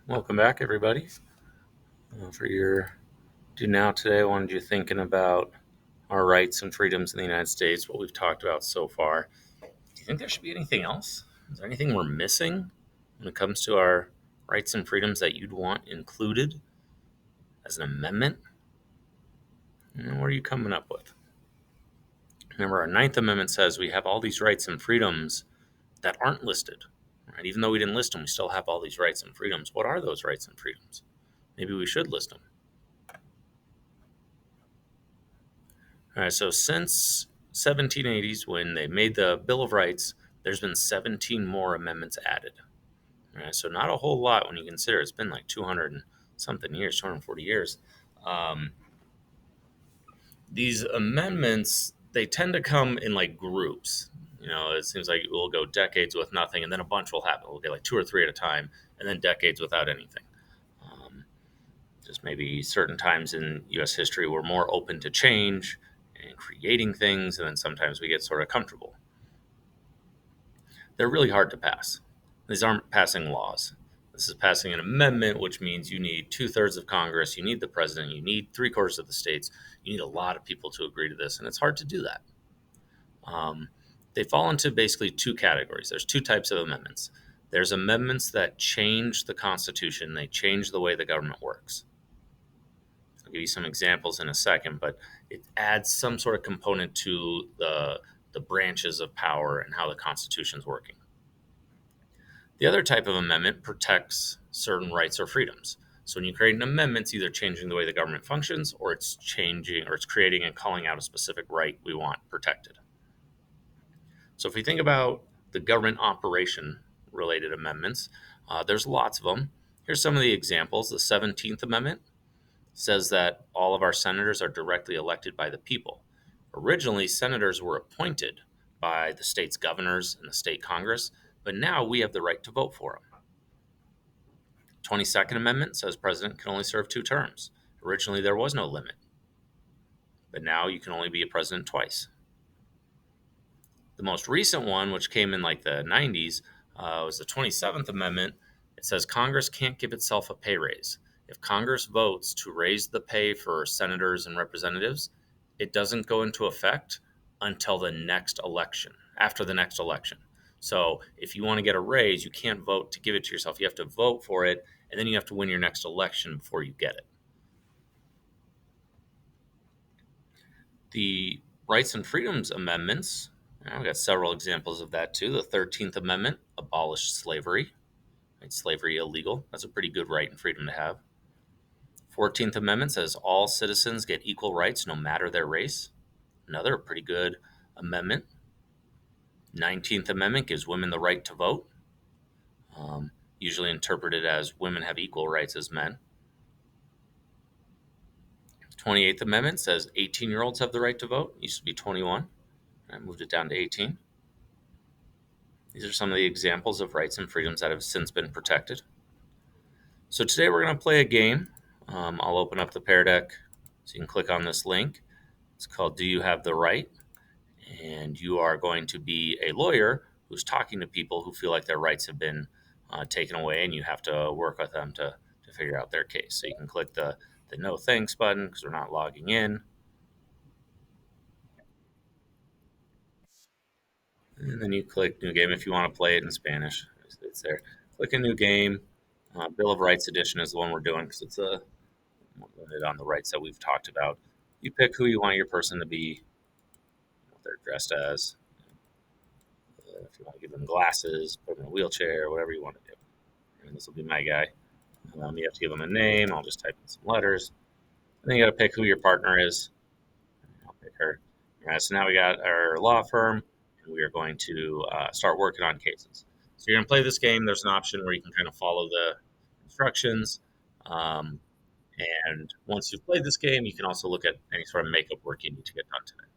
Welcome back, everybody. For your do now today, I wanted you thinking about our rights and freedoms in the United States, what we've talked about so far. Do you think there should be anything else? Is there anything we're missing when it comes to our rights and freedoms that you'd want included as an amendment? And what are you coming up with? Remember, our Ninth Amendment says we have all these rights and freedoms that aren't listed. Right? Even though we didn't list them, we still have all these rights and freedoms. What are those rights and freedoms? Maybe we should list them. All right, so since 1780s, when they made the Bill of Rights, there's been 17 more amendments added. All right, so not a whole lot when you consider it's been like 200 and something years, 240 years. Um, these amendments, they tend to come in like groups. It seems like we'll go decades with nothing, and then a bunch will happen. We'll get like two or three at a time, and then decades without anything. Just maybe certain times in U.S. history we're more open to change and creating things, and then sometimes we get sort of comfortable. They're really hard to pass. These aren't passing laws. This is passing an amendment, which means you need 2/3 of Congress, you need the president, you need 3/4 of the states, you need a lot of people to agree to this, and it's hard to do that. They fall into basically two categories. There's two types of amendments. There's amendments that change the Constitution, they change the way the government works. I'll give you some examples in a second, but it adds some sort of component to the branches of power and how the Constitution's working. The other type of amendment protects certain rights or freedoms. So when you create an amendment, it's either changing the way the government functions, or it's changing, or it's creating and calling out a specific right we want protected. So if we think about the government operation related amendments, there's lots of them. Here's some of the examples. The 17th Amendment says that all of our senators are directly elected by the people. Originally, senators were appointed by the state's governors and the state Congress, but now we have the right to vote for them. 22nd Amendment says president can only serve 2 terms. Originally, there was no limit, but now you can only be a president twice. The most recent one, which came in like the 90s, was the 27th Amendment. It says Congress can't give itself a pay raise. If Congress votes to raise the pay for senators and representatives, it doesn't go into effect until the next election, after the next election. So if you want to get a raise, you can't vote to give it to yourself. You have to vote for it, and then you have to win your next election before you get it. The Rights and Freedoms Amendments, I've got several examples of that too. The 13th Amendment abolished slavery, made slavery illegal. That's a pretty good right and freedom to have. 14th Amendment says all citizens get equal rights no matter their race. Another pretty good amendment. 19th Amendment gives women the right to vote, usually interpreted as women have equal rights as men. 28th Amendment says 18-year-olds have the right to vote. It used to be 21. I moved it down to 18. These are some of the examples of rights and freedoms that have since been protected. So today we're going to play a game. I'll open up the Pear Deck so you can click on this link. It's called Do You Have the Right? And you are going to be a lawyer who's talking to people who feel like their rights have been taken away, and you have to work with them to figure out their case. So you can click the no thanks button because we're not logging in. And then you click new game if you want to play it in Spanish. It's there. Click a new game. Bill of Rights edition is the one we're doing because it's a limited on the rights that we've talked about. You pick who you want your person to be, what they're dressed as. If you want to give them glasses, put them in a wheelchair, whatever you want to do. And this will be my guy. You have to give them a name. I'll just type in some letters. And then you got to pick who your partner is. I'll pick her. All right, so now we got our law firm, and we are going to start working on cases. So you're going to play this game. There's an option where you can kind of follow the instructions. And once you've played this game, you can also look at any sort of makeup work you need to get done today.